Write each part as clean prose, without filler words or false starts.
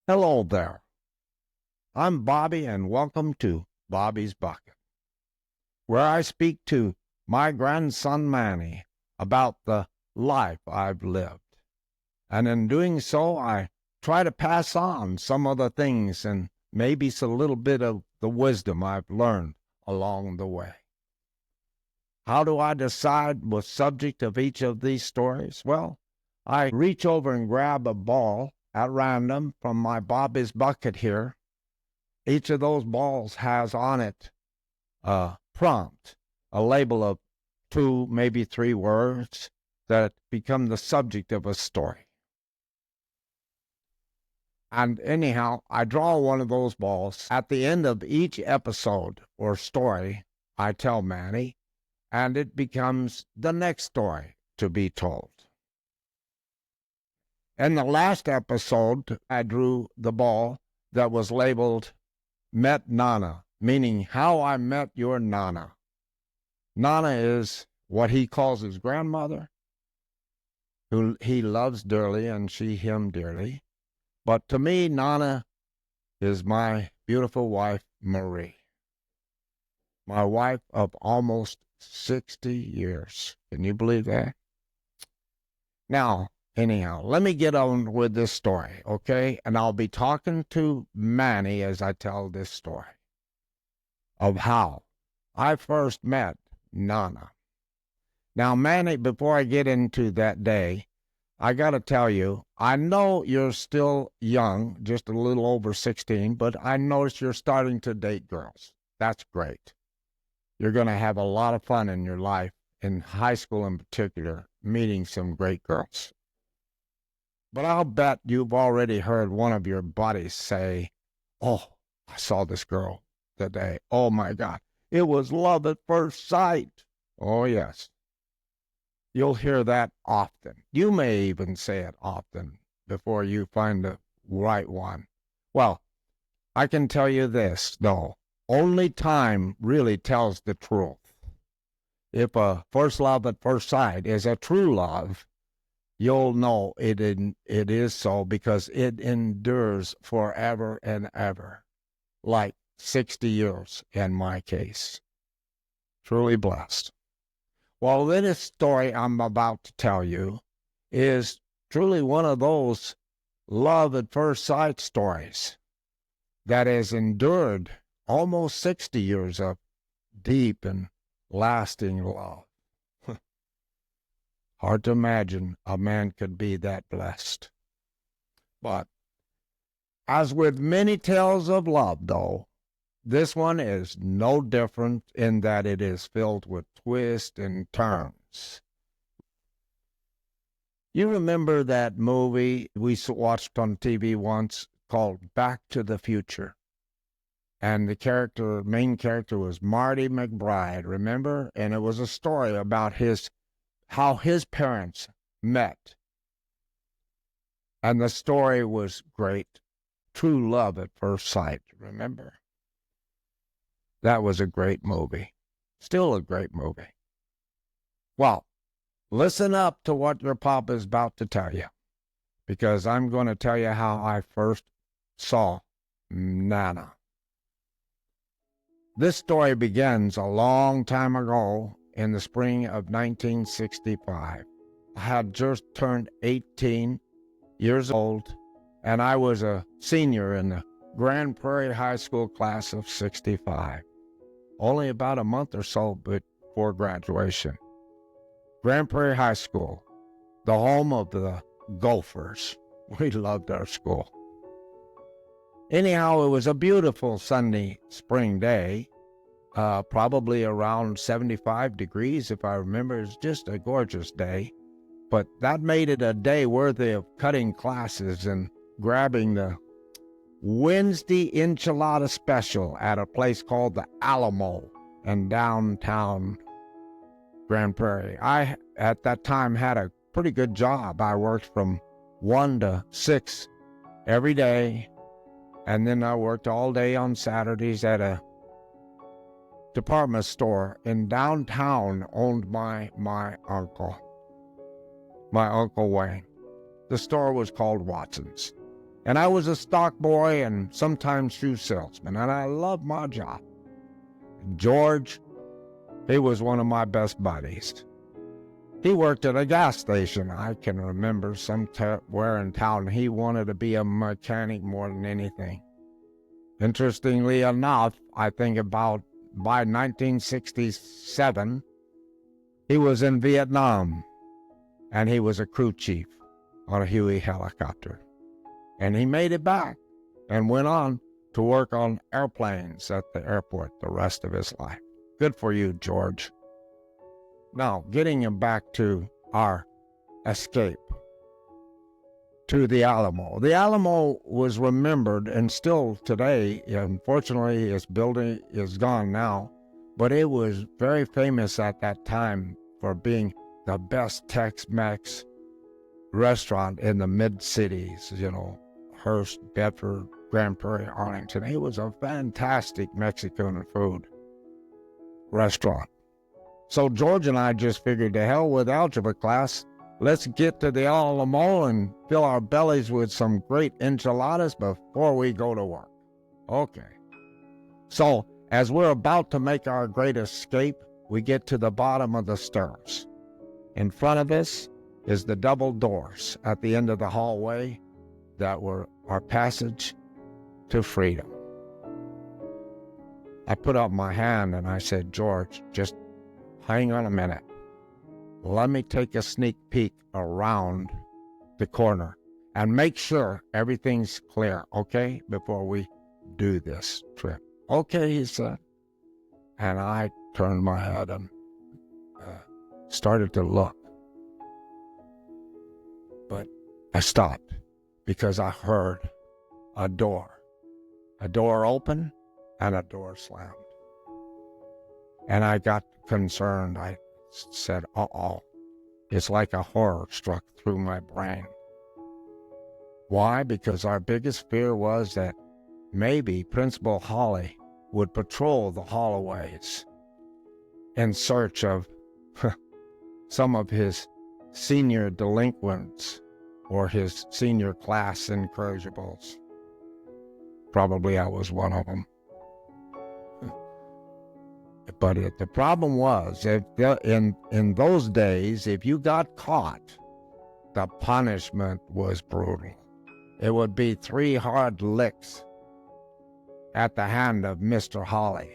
Hello there. I'm Bobby, and welcome to Bobby's Bucket, where I speak to my grandson Manny about the life I've lived. And in doing so, I try to pass on some of the things and maybe a little bit of the wisdom I've learned along the way. How do I decide the subject of each of these stories? Well, I reach over and grab a ball at random from my Bobby's Bucket here. Each of those balls has on it a prompt, a label of 2, maybe 3 words that become the subject of a story. And anyhow, I draw one of those balls. At the end of each episode or story, I tell Manny, and it becomes the next story to be told. In the last episode, I drew the ball that was labeled Met Nana, meaning how I met your Nana. Nana is what he calls his grandmother, who he loves dearly and she him dearly. But to me, Nana is my beautiful wife, Marie. My wife of almost 60 years. Can you believe that? Now, anyhow, let me get on with this story, okay? And I'll be talking to Manny as I tell this story of how I first met Nana. Now, Manny, before I get into that day, I got to tell you, I know you're still young, just a little over 16, but I notice you're starting to date girls. That's great. You're going to have a lot of fun in your life, in high school in particular, meeting some great girls. But I'll bet you've already heard one of your buddies say, "Oh, I saw this girl today. Oh, my God. It was love at first sight." Oh, yes. You'll hear that often. You may even say it often before you find the right one. Well, I can tell you this, though. Only time really tells the truth. If a first love at first sight is a true love, you'll know it is so because it endures forever and ever, like 60 years in my case. Truly blessed. Well, this story I'm about to tell you is truly one of those love at first sight stories that has endured almost 60 years of deep and lasting love. Hard to imagine a man could be that blessed. But as with many tales of love, though, this one is no different in that it is filled with twists and turns. You remember that movie we watched on TV once called Back to the Future? And the main character was Marty McBride, remember? And it was a story about how his parents met. And the story was great. True love at first sight, remember? That was a great movie. Still a great movie. Well, listen up to what your papa is about to tell you, because I'm going to tell you how I first saw Nana. This story begins a long time ago in the spring of 1965. I had just turned 18 years old, and I was a senior in the Grand Prairie High School class of 65. Only about a month or so before graduation. Grand Prairie High School, the home of the Gophers. We loved our school. Anyhow, it was a beautiful sunny spring day, probably around 75 degrees, if I remember. It was just a gorgeous day. But that made it a day worthy of cutting classes and grabbing the Wednesday enchilada special at a place called the Alamo in downtown Grand Prairie. I, at that time, had a pretty good job. I worked from 1 to 6 every day, and then I worked all day on Saturdays at a department store in downtown owned by my uncle Wayne. The store was called Watson's. And I was a stock boy and sometimes shoe salesman, and I loved my job. George, he was one of my best buddies. He worked at a gas station. I can remember somewhere in town he wanted to be a mechanic more than anything. Interestingly enough, I think about by 1967, he was in Vietnam, and he was a crew chief on a Huey helicopter. And he made it back and went on to work on airplanes at the airport the rest of his life. Good for you, George. Now, getting him back to our escape to the Alamo. The Alamo was remembered, and still today, unfortunately, its building is gone now, but it was very famous at that time for being the best Tex-Mex restaurant in the mid-cities, Hearst, Bedford, Grand Prairie, Arlington. It was a fantastic Mexican food restaurant. So George and I just figured, to hell with algebra class, let's get to the Alamo and fill our bellies with some great enchiladas before we go to work. Okay. So as we're about to make our great escape, we get to the bottom of the stairs. In front of us is the double doors at the end of the hallway that were our passage to freedom. I put up my hand and I said, George, just hang on a minute. Let me take a sneak peek around the corner and make sure everything's clear, okay, before we do this trip. Okay, he said. And I turned my head and started to look. But I stopped because I heard a door open and a door slammed. And I got concerned. I said, uh-oh. It's like a horror struck through my brain. Why? Because our biggest fear was that maybe Principal Holly would patrol the hallways in search of some of his senior delinquents or his senior class incorrigibles. Probably I was one of them. But the problem was, in those days, if you got caught, the punishment was brutal. It would be 3 hard licks at the hand of Mr. Holly.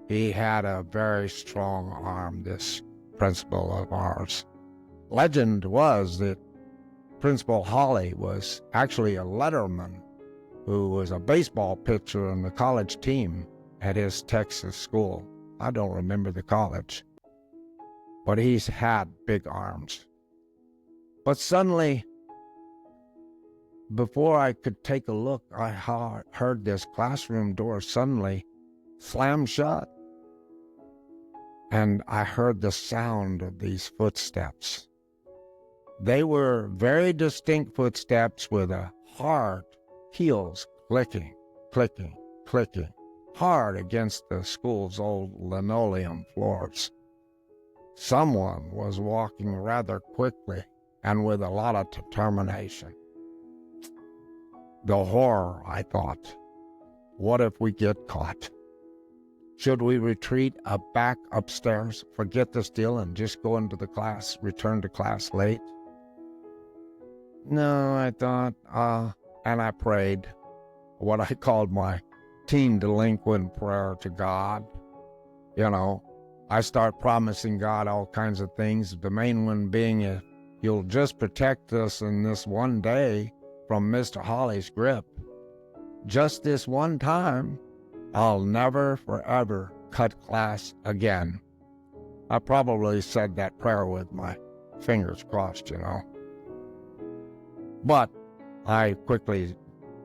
He had a very strong arm, this principal of ours. Legend was that Principal Holly was actually a letterman who was a baseball pitcher on the college team at his Texas school. I don't remember the college, but he's had big arms. But suddenly, before I could take a look, I heard this classroom door suddenly slam shut. And I heard the sound of these footsteps. They were very distinct footsteps with a hard heels clicking, clicking, clicking, hard against the school's old linoleum floors. Someone was walking rather quickly and with a lot of determination. The horror, I thought. What if we get caught? Should we retreat back upstairs, forget this deal, and just go into the class, return to class late? No, I thought, and I prayed what I called my teen delinquent prayer to God. I start promising God all kinds of things, the main one being, if you'll just protect us in this one day from Mr. Holly's grip, just this one time, I'll never forever cut class again. I probably said that prayer with my fingers crossed, But I quickly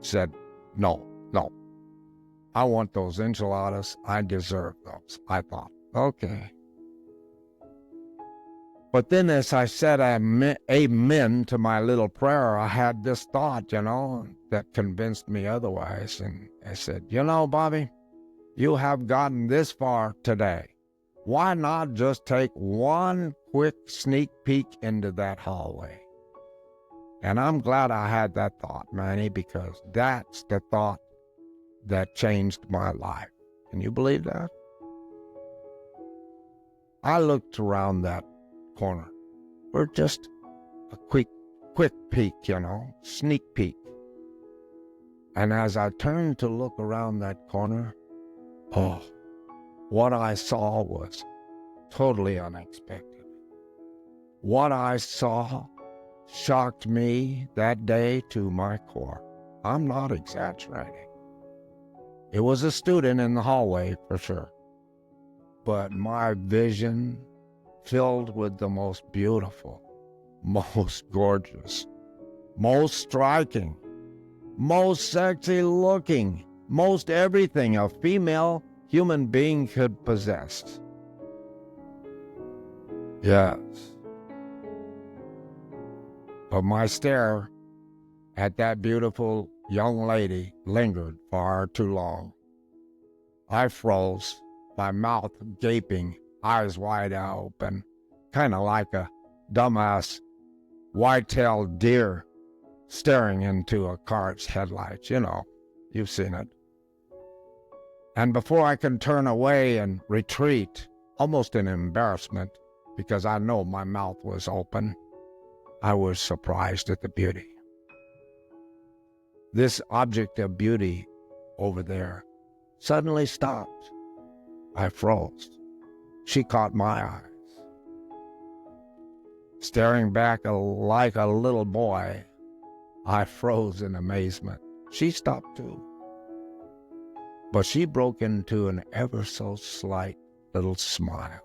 said, no. I want those enchiladas. I deserve those, I thought. Okay. But then as I said amen to my little prayer, I had this thought, that convinced me otherwise. And I said, Bobby, you have gotten this far today. Why not just take one quick sneak peek into that hallway? And I'm glad I had that thought, Manny, because that's the thought that changed my life. Can you believe that? I looked around that corner for just a quick peek, sneak peek. And as I turned to look around that corner, what I saw was totally unexpected. What I saw shocked me that day to my core. I'm not exaggerating. It was a student in the hallway for sure, but my vision filled with the most beautiful, most gorgeous, most striking, most sexy looking, most everything a female human being could possess. Yes. But my stare at that beautiful young lady lingered far too long. I froze, my mouth gaping, eyes wide open, kind of like a dumbass white-tailed deer staring into a car's headlights. You've seen it. And before I can turn away and retreat, almost in embarrassment, because I know my mouth was open, I was surprised at the beauty. This object of beauty over there suddenly stopped. I froze. She caught my eyes. Staring back like a little boy, I froze in amazement. She stopped too. But she broke into an ever so slight little smile,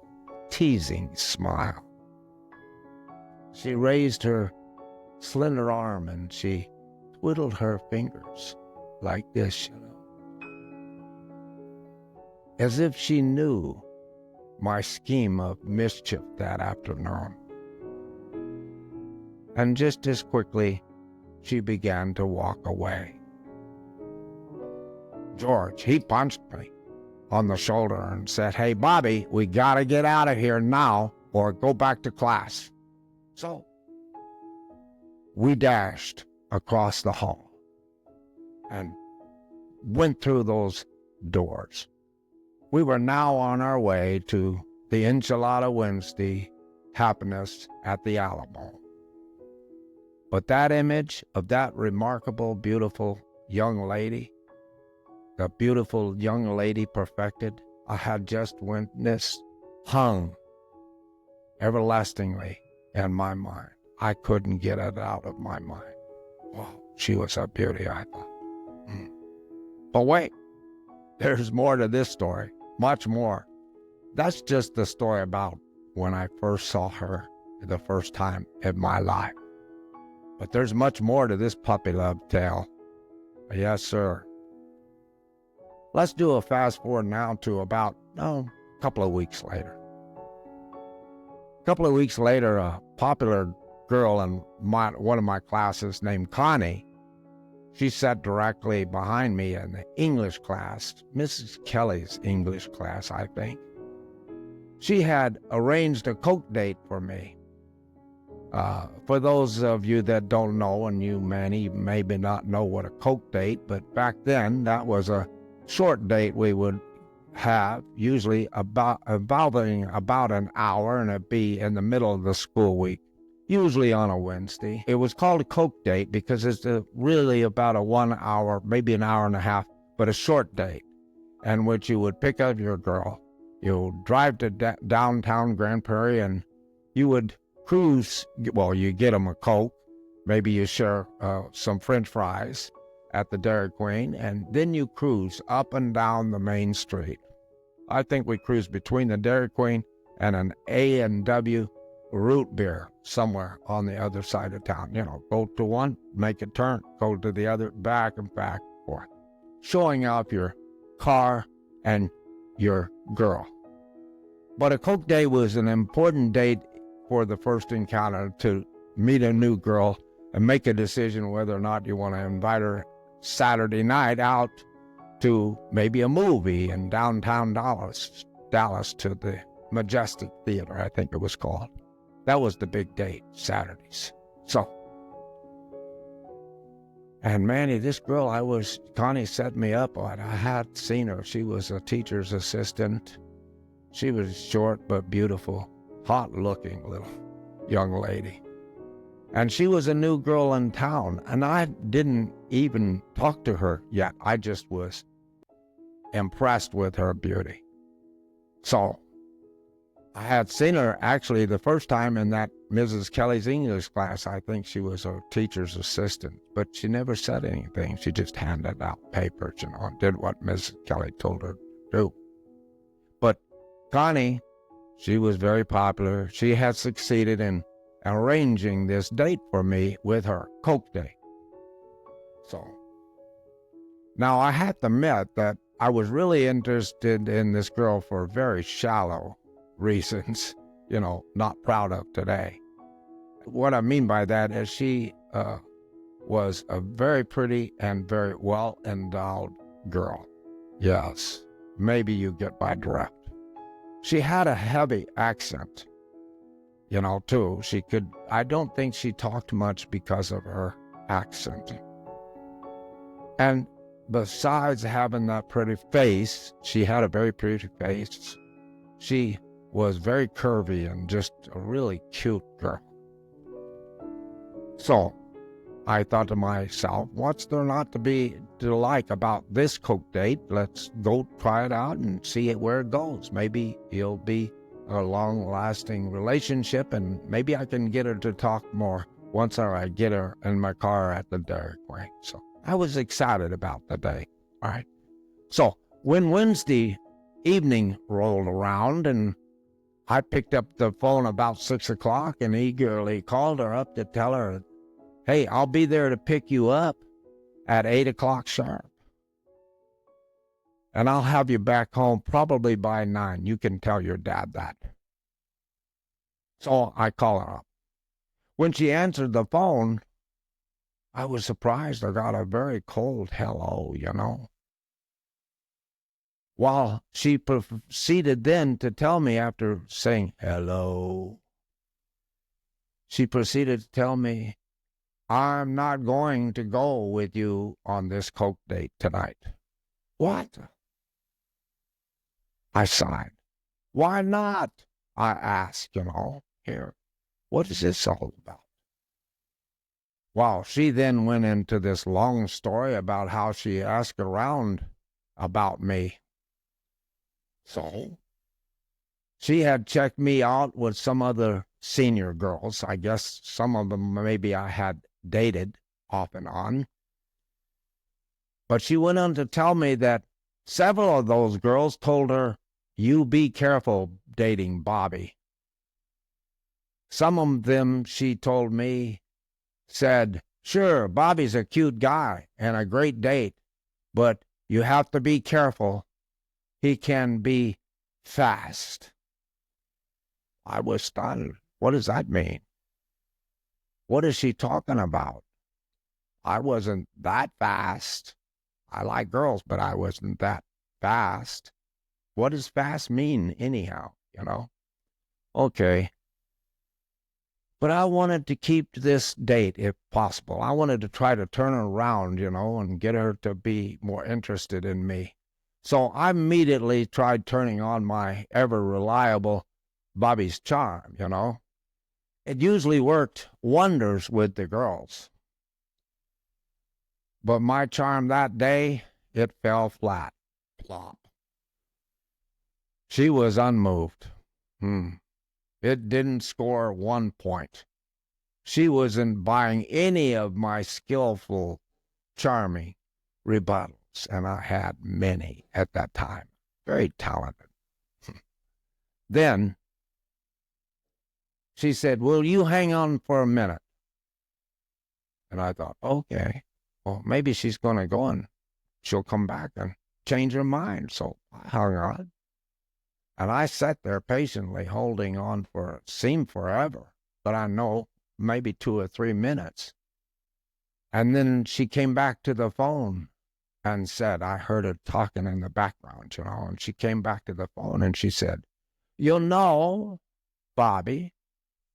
teasing smile. She raised her slender arm and she twiddled her fingers like this, as if she knew my scheme of mischief that afternoon. And just as quickly, she began to walk away. George, he punched me on the shoulder and said, "Hey, Bobby, we gotta get out of here now or go back to class." So we dashed across the hall and went through those doors. We were now on our way to the Enchilada Wednesday happiness at the Alamo. But that image of that remarkable, beautiful young lady, the beautiful young lady perfected, I had just witnessed, hung everlastingly in my mind. I couldn't get it out of my mind. Wow, she was a beauty, I thought. But wait, there's more to this story, much more. That's just the story about when I first saw her the first time in my life. But there's much more to this puppy love tale. Yes, sir. Let's do a fast forward now to about, a couple of weeks later. A couple of weeks later, a popular girl in one of my classes named Connie, she sat directly behind me in the English class, Mrs. Kelly's English class, I think. She had arranged a Coke date for me. For those of you that don't know, and you, Manny, maybe not know what a Coke date, but back then that was a short date we would have, usually about an hour, and it'd be in the middle of the school week, usually on a Wednesday. It was called a Coke date because it's really about a 1 hour, maybe an hour and a half, but a short date, in which you would pick up your girl, you drive to downtown Grand Prairie, and you would cruise. Well, you get them a Coke, maybe you share some French fries at the Dairy Queen, and then you cruise up and down the main street. I think we cruised between the Dairy Queen and an A&W root beer somewhere on the other side of town. Go to one, make a turn, go to the other, back and forth, showing off your car and your girl. But a Coke day was an important date for the first encounter, to meet a new girl and make a decision whether or not you want to invite her Saturday night out to maybe a movie in downtown Dallas to the Majestic Theater, I think it was called. That was the big date, Saturdays. So And Manny, this girl Connie set me up on. I had seen her. She was a teacher's assistant. She was short but beautiful, hot-looking little young lady. And she was a new girl in town, and I didn't even talk to her yet. I just was impressed with her beauty. So I had seen her actually the first time in that Mrs. Kelly's English class. I think she was a teacher's assistant, but she never said anything. She just handed out papers, and did what Mrs. Kelly told her to do. But Connie, she was very popular. She had succeeded in arranging this date for me with her, Coke Day. So now I have to admit that I was really interested in this girl for very shallow reasons, not proud of today. What I mean by that is she was a very pretty and very well-endowed girl. Yes, maybe you get my drift. She had a heavy accent, too. I don't think she talked much because of her accent. And besides having that pretty face, she had a very pretty face. She was very curvy and just a really cute girl. So I thought to myself, what's there not to like about this Coke date? Let's go try it out and see where it goes. Maybe it'll be a long-lasting relationship, and maybe I can get her to talk more once I get her in my car at the Dairy Queen. So I was excited about the day. All right. So when Wednesday evening rolled around and I picked up the phone about 6 o'clock and eagerly called her up to tell her, hey, I'll be there to pick you up at 8 o'clock sharp. And I'll have you back home probably by 9. You can tell your dad that. So I call her up. When she answered the phone, I was surprised. I got a very cold hello, While she proceeded then to tell me, after saying hello, she proceeded to tell me, I'm not going to go with you on this Coke date tonight. What? I sighed. Why not? I asked, here, what is this all about? Well, she then went into this long story about how she asked around about me. So she had checked me out with some other senior girls. I guess some of them maybe I had dated off and on. But she went on to tell me that several of those girls told her, you be careful dating Bobby. Some of them, she told me, said, sure, Bobby's a cute guy and a great date, but you have to be careful. He can be fast. I was stunned. What does that mean? What is she talking about? I wasn't that fast. I like girls, but I wasn't that fast. What does fast mean anyhow, Okay. But I wanted to keep this date if possible. I wanted to try to turn her around, and get her to be more interested in me. So I immediately tried turning on my ever-reliable Bobby's charm, It usually worked wonders with the girls. But my charm that day, it fell flat. Plop. She was unmoved. It didn't score 1 point. She wasn't buying any of my skillful, charming rebuttals, and I had many at that time. Very talented. Then she said, will you hang on for a minute? And I thought, okay, well, maybe she's going to go and she'll come back and change her mind. So I hung on. And I sat there patiently holding on for, it seemed forever, but I know maybe 2 or 3 minutes. And then she came back to the phone and said, I heard her talking in the background, and she came back to the phone and she said, Bobby,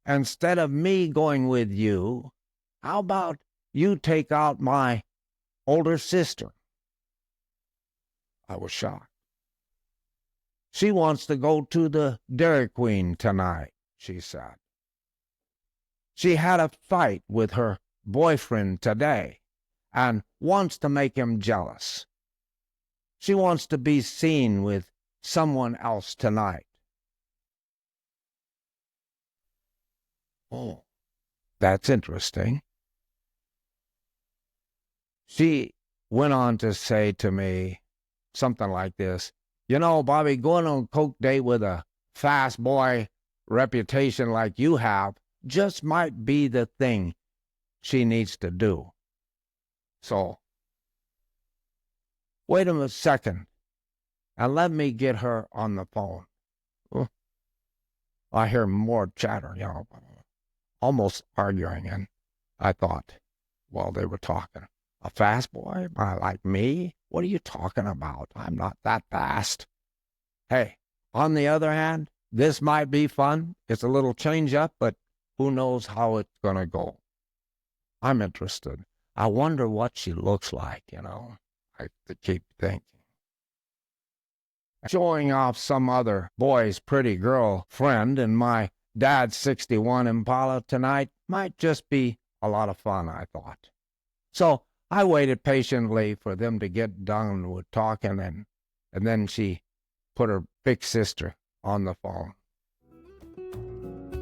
instead of me going with you, how about you take out my older sister. I was shocked. She wants to go to the Dairy Queen tonight, she said. She had a fight with her boyfriend today and wants to make him jealous. She wants to be seen with someone else tonight. Oh, that's interesting. She went on to say to me something like this, you know, Bobby, going on a Coke date with a fast boy reputation like you have just might be the thing she needs to do. So, wait a second, and let me get her on the phone. I hear more chatter, you know, almost arguing, and I thought, well, they were talking. A fast boy like me? What are you talking about? I'm not that fast. Hey, on the other hand, this might be fun. It's a little change up, but who knows how it's going to go. I'm interested. I wonder what she looks like, you know. I keep thinking. Showing off some other boy's pretty girl friend in my dad's 61 Impala tonight might just be a lot of fun, I thought. So I waited patiently for them to get done with talking, and then she put her big sister on the phone.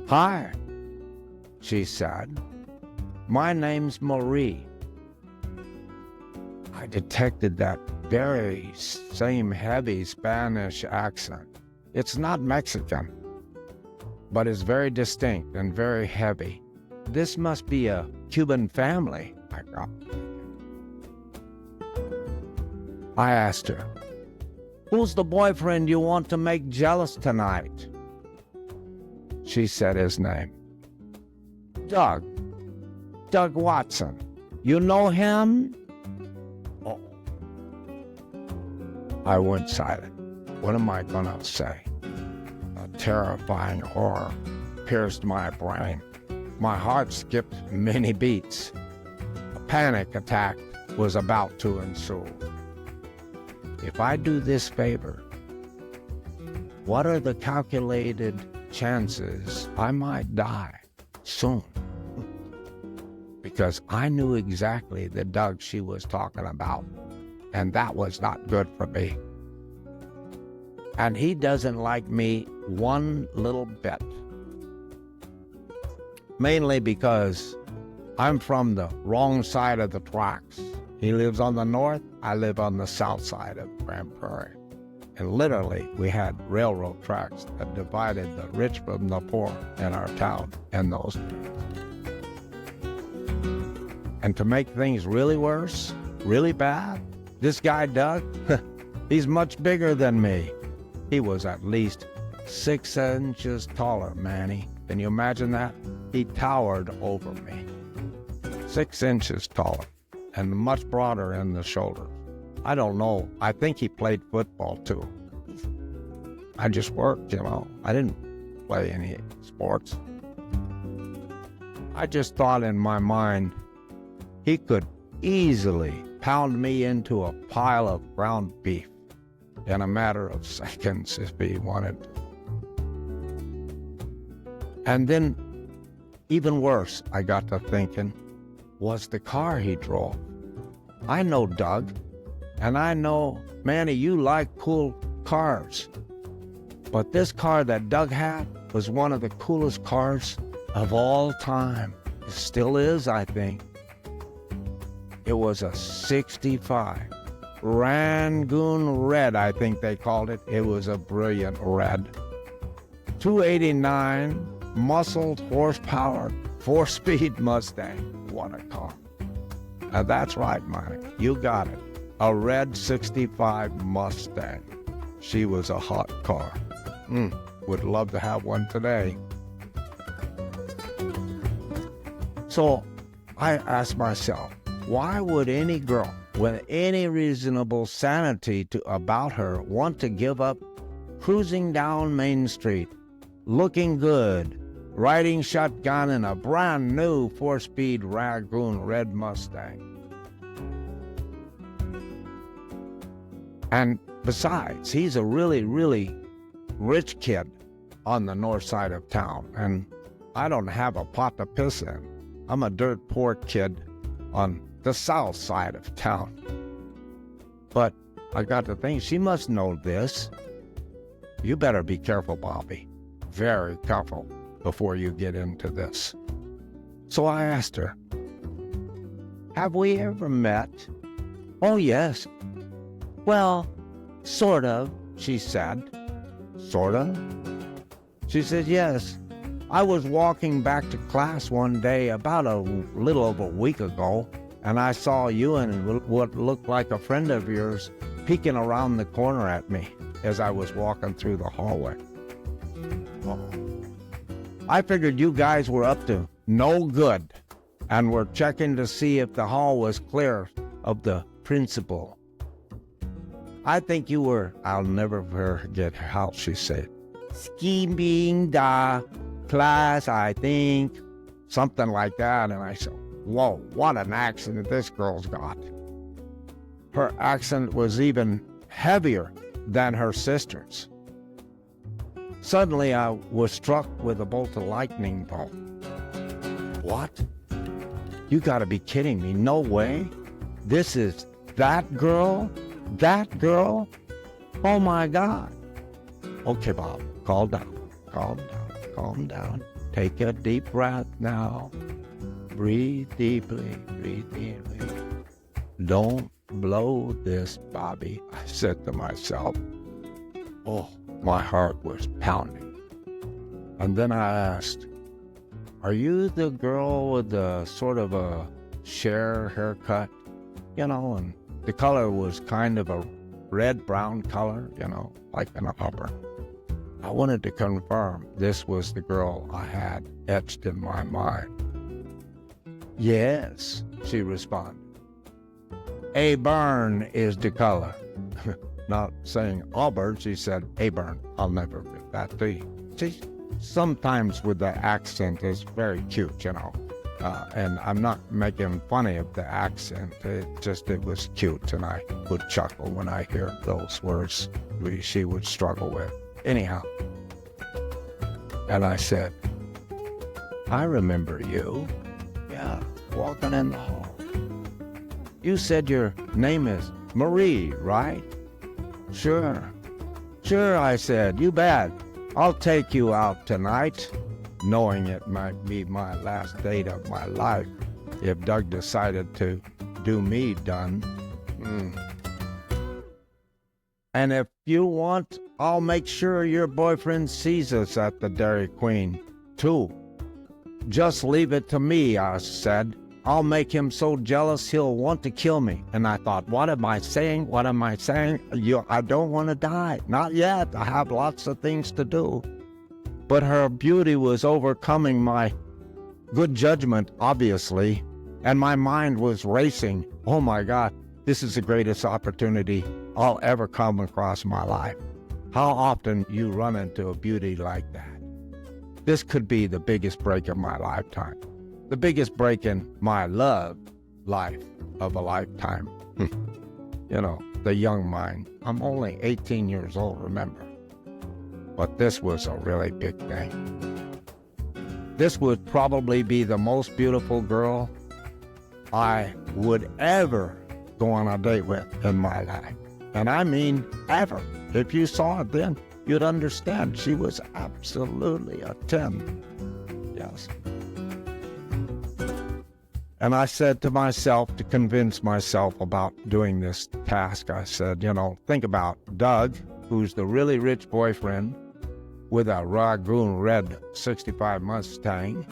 Hi, she said. My name's Marie. I detected that very same heavy Spanish accent. It's not Mexican, but it's very distinct and very heavy. This must be a Cuban family, I got. I asked her, who's the boyfriend you want to make jealous tonight? She said his name. Doug Watson. You know him? Oh. I went silent. What am I going to say? A terrifying horror pierced my brain. My heart skipped many beats. A panic attack was about to ensue. If I do this favor, what are the calculated chances I might die soon? Because I knew exactly the Doug she was talking about, and that was not good for me. And he doesn't like me one little bit. Mainly because I'm from the wrong side of the tracks. He lives on the north, I live on the south side of Grand Prairie. And literally, we had railroad tracks that divided the rich from the poor in our town in those days. And to make things really worse, really bad, this guy, Doug, he's much bigger than me. He was at least 6 inches taller, Manny. Can you imagine that? He towered over me. 6 inches taller and much broader in the shoulders. I don't know. I think he played football too. I just worked, you know. I didn't play any sports. I just thought in my mind, he could easily pound me into a pile of ground beef in a matter of seconds if he wanted to. And then, even worse, I got to thinking, was the car he drove. I know Doug, and I know, Manny, you like cool cars. But this car that Doug had was one of the coolest cars of all time. It still is, I think. It was a 65. Rangoon Red, I think they called it. It was a brilliant red. 289 muscled horsepower, 4-speed Mustang. What a car. Now that's right, Mike. You got it. A red 65 Mustang. She was a hot car. Would love to have one today. So I asked myself, why would any girl with any reasonable sanity about her want to give up cruising down Main Street, looking good, riding shotgun in a brand new 4-speed Rangoon Red Mustang? And besides, he's a really, really rich kid on the north side of town, and I don't have a pot to piss in. I'm a dirt poor kid on the south side of town. But I got to think, she must know this. You better be careful, Bobby. Very careful before you get into this. So I asked her, have we ever met? Oh, yes. Well, sort of, she said. Sort of? She said, yes. I was walking back to class one day about a little over a week ago, and I saw you and what looked like a friend of yours peeking around the corner at me as I was walking through the hallway. Oh. I figured you guys were up to no good and were checking to see if the hall was clear of the principal. I think you were, I'll never forget how she said, scheming the class, I think. Something like that. And I said, whoa, what an accent this girl's got. Her accent was even heavier than her sister's. Suddenly I was struck with a bolt of lightning bolt. What? You gotta be kidding me. No way. This is that girl? That girl? Oh my God. Okay, Bob, calm down. Take a deep breath now. Breathe deeply. Don't blow this, Bobby, I said to myself. Oh, my heart was pounding. And then I asked, are you the girl with the sort of a Cher haircut? And the color was kind of a red-brown color, like an upper. I wanted to confirm this was the girl I had etched in my mind. Yes, she responded. Auburn is the color. Not saying Auburn, she said Auburn. I'll never get that to you. See, sometimes with the accent is very cute, and I'm not making fun of the accent. It was cute, and I would chuckle when I hear those words she would struggle with. Anyhow, and I said, I remember you. Yeah, walking in the hall. You said your name is Marie, right? Sure, I said, you bet. I'll take you out tonight, knowing it might be my last date of my life if Doug decided to do me done. And if you want, I'll make sure your boyfriend sees us at the Dairy Queen, too. Just leave it to me, I said. I'll make him so jealous he'll want to kill me. And I thought, what am I saying? I don't want to die. Not yet. I have lots of things to do. But her beauty was overcoming my good judgment, obviously, and my mind was racing. Oh my God, this is the greatest opportunity I'll ever come across in my life. How often you run into a beauty like that? This could be the biggest break of my lifetime. The biggest break in my love life of a lifetime. The young mind. I'm only 18 years old, remember. But this was a really big thing. This would probably be the most beautiful girl I would ever go on a date with in my life. And I mean ever. If you saw it then, you'd understand she was absolutely a 10. Yes. And I said to myself, to convince myself about doing this task, I said, think about Doug, who's the really rich boyfriend with a Ragoon red 65 Mustang.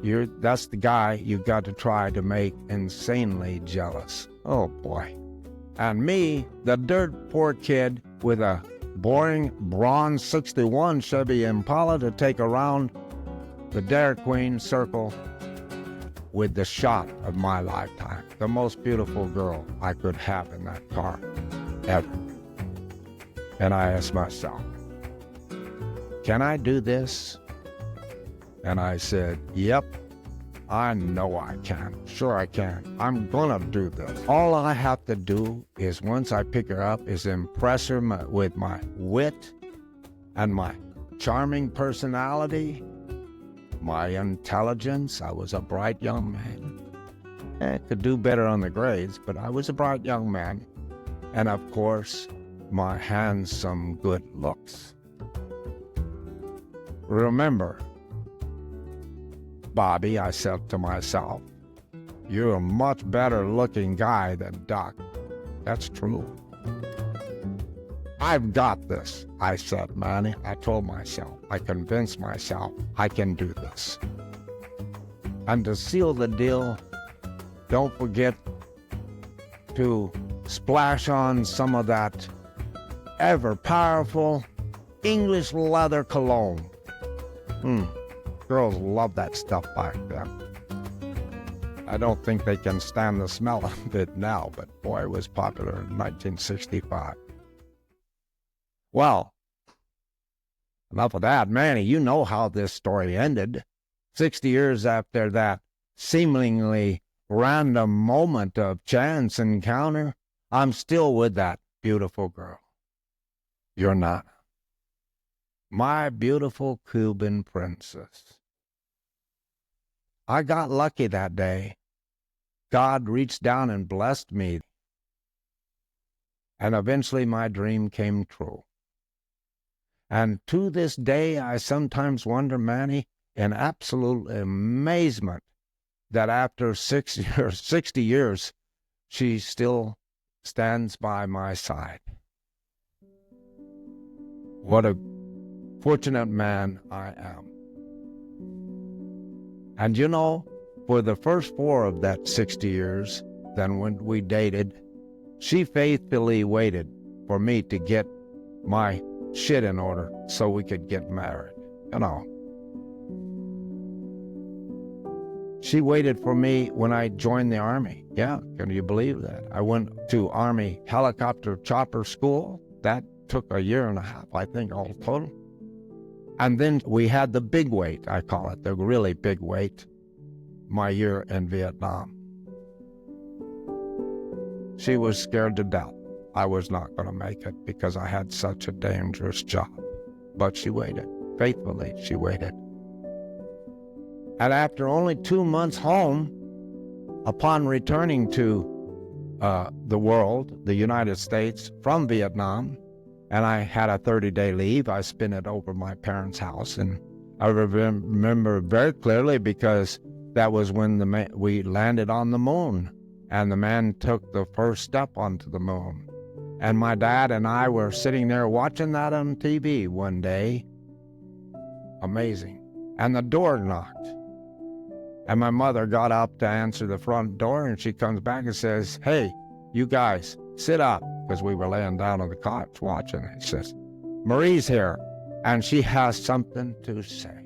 That's the guy you've got to try to make insanely jealous. Oh boy. And me, the dirt poor kid with a boring bronze 61 Chevy Impala to take around the Dairy Queen circle with the shot of my lifetime. The most beautiful girl I could have in that car, ever. And I asked myself, can I do this? And I said, yep, I know I can. Sure I can. I'm gonna do this. All I have to do is, once I pick her up, is impress her with my wit and my charming personality, my intelligence. I was a bright young man. I could do better on the grades, but I was a bright young man. And of course, my handsome good looks. Remember, Bobby, I said to myself, you're a much better looking guy than Doc. That's true. I've got this, I said, Manny. I told myself, I convinced myself I can do this. And to seal the deal, don't forget to splash on some of that ever-powerful English leather cologne. Girls love that stuff back then. I don't think they can stand the smell of it now, but boy, it was popular in 1965. Well, enough of that. Manny, you know how this story ended. 60 years after that seemingly random moment of chance encounter, I'm still with that beautiful girl. You're not. My beautiful Cuban princess. I got lucky that day. God reached down and blessed me. And eventually my dream came true. And to this day, I sometimes wonder, Manny, in absolute amazement, that after 60 years, she still stands by my side. What a fortunate man I am. And you know, for the first 4 of that 60 years, then when we dated, she faithfully waited for me to get my shit in order so we could get married. You know. She waited for me when I joined the Army. Yeah, can you believe that? I went to Army helicopter chopper school. That took a year and a half, I think, all total. And then we had the big wait, I call it, the really big wait, my year in Vietnam. She was scared to death I was not going to make it because I had such a dangerous job. But she waited. Faithfully, she waited. And after only 2 months home, upon returning to the world, the United States, from Vietnam, and I had a 30-day leave, I spent it over my parents' house. And I remember very clearly because that was when we landed on the moon, and the man took the first step onto the moon. And my dad and I were sitting there watching that on TV one day. Amazing. And the door knocked. And my mother got up to answer the front door, and she comes back and says, "Hey, you guys, sit up," because we were laying down on the couch watching. She says, "Marie's here, and she has something to say."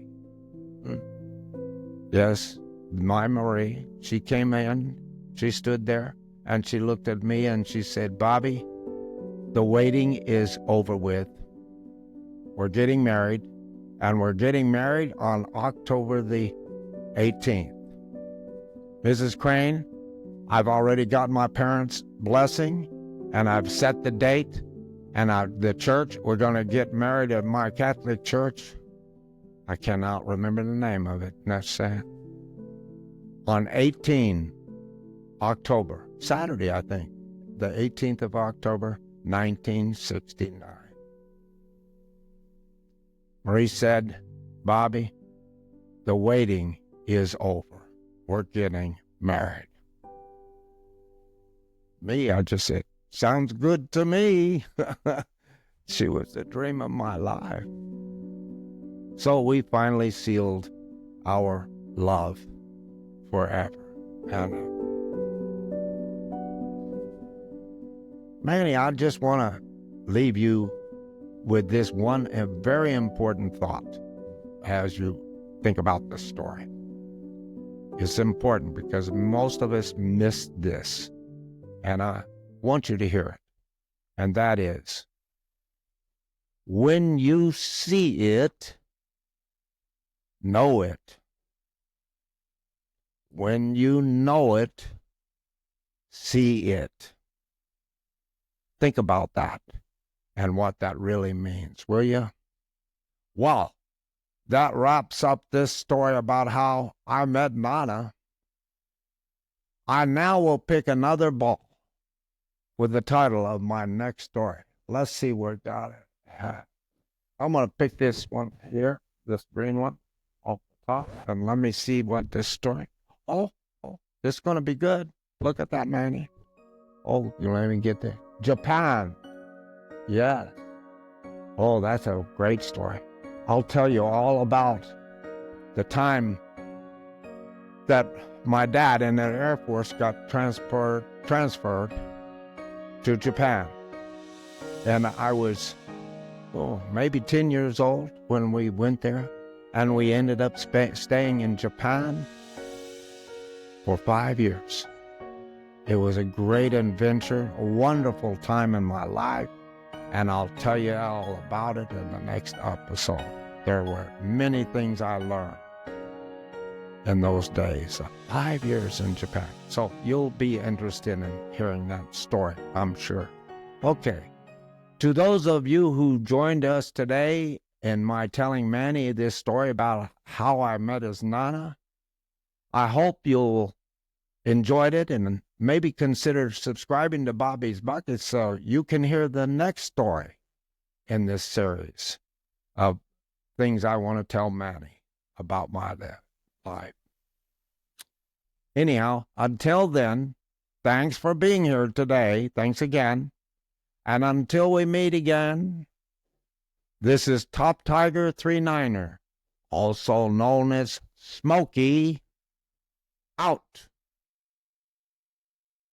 Yes, my Marie. She came in, she stood there, and she looked at me, and she said, "Bobby, the waiting is over with. We're getting married, and we're getting married on October the 18th. Mrs. Crane, I've already got my parents' blessing, and I've set the date, and the church, we're going to get married at my Catholic church." I cannot remember the name of it. That's sad. On 18 October, Saturday, I think, the 18th of October, 1969. Marie said, "Bobby, the waiting is over. We're getting married." Me, I just said, "Sounds good to me." She was the dream of my life. So we finally sealed our love forever. And Manny, I just want to leave you with this one very important thought as you think about this story. It's important because most of us miss this, and I want you to hear it. And that is, when you see it, know it. when you know it, see it. Think about that and what that really means, will you? Well, that wraps up this story about how I met Nana. I now will pick another ball with the title of my next story. Let's see where it got it. I'm going to pick this one here, this green one, off the top, and let me see what this story. Oh, this is going to be good. Look at that, Manny. Oh, you let me get there. Japan. Yeah. Oh, that's a great story. I'll tell you all about the time that my dad in the Air Force got transferred to Japan. And I was, maybe 10 years old when we went there. And we ended up staying in Japan for 5 years. It was a great adventure, a wonderful time in my life. And I'll tell you all about it in the next episode. There were many things I learned in those days. 5 years in Japan. So you'll be interested in hearing that story, I'm sure. Okay. To those of you who joined us today in my telling Manny this story about how I met his Nana, I hope you'll enjoyed it and maybe consider subscribing to Bobby's Bucket so you can hear the next story in this series of things I want to tell Manny about my life. Anyhow, until then, thanks for being here today. Thanks again. And until we meet again, this is Top Tiger 39er, also known as Smokey, out.